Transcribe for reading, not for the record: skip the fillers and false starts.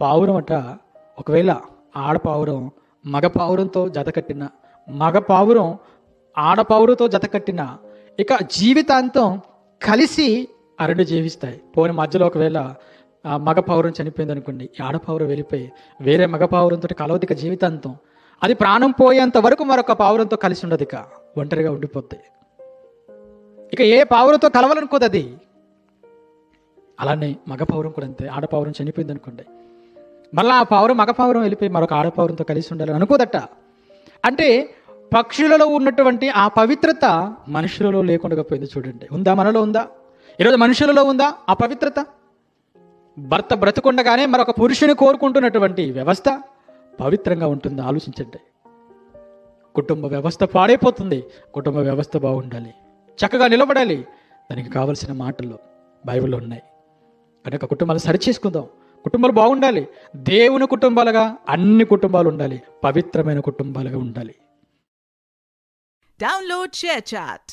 పావురం అట ఒకవేళ ఆడపావురం మగ పావురంతో జత కట్టిన, మగ పావురం ఆడపావురంతో జత కట్టిన, ఇక జీవితాంతం కలిసి ఆ రెండు జీవిస్తాయి. పోని మధ్యలో ఒకవేళ మగ పావురం చనిపోయింది అనుకోండి, ఈ ఆడపావురం వెళ్ళిపోయి వేరే మగ పావురంతో కలవదు ఇక జీవితాంతం. అది ప్రాణం పోయేంత వరకు మరొక పావురంతో కలిసి ఉండదు, ఇక ఒంటరిగా ఉండిపోద్ది. ఇక ఏ పావురంతో కలవాలనుకోదు అది. అలానే మగ పావురం కూడా అంతే. ఆడపావురం చనిపోయింది అనుకోండి, మళ్ళీ ఆ పావురం మగ పావురం వెళ్ళిపోయి మరొక ఆడపావురంతో కలిసి ఉండాలని అనుకోదట. అంటే పక్షులలో ఉన్నటువంటి ఆ పవిత్రత మనుషులలో లేకుండా పోయింది. చూడండి, ఉందా? మనలో ఉందా? ఈరోజు మనుషులలో ఉందా ఆ పవిత్రత? భర్త బ్రతుకుండగానే మరొక పురుషుని కోరుకుంటున్నటువంటి వ్యవస్థ పవిత్రంగా ఉంటుందా? ఆలోచించండి. కుటుంబ వ్యవస్థ పాడైపోతుంది. కుటుంబ వ్యవస్థ బాగుండాలి, చక్కగా నిలబడాలి. దానికి కావలసిన మాటలు బైబిల్లో ఉన్నాయి. కనుక కుటుంబాలు సరిచేసుకుందాం. కుటుంబాలు బాగుండాలి. దేవుని కుటుంబాలుగా అన్ని కుటుంబాలు ఉండాలి. పవిత్రమైన కుటుంబాలుగా ఉండాలి. Download ShareChat.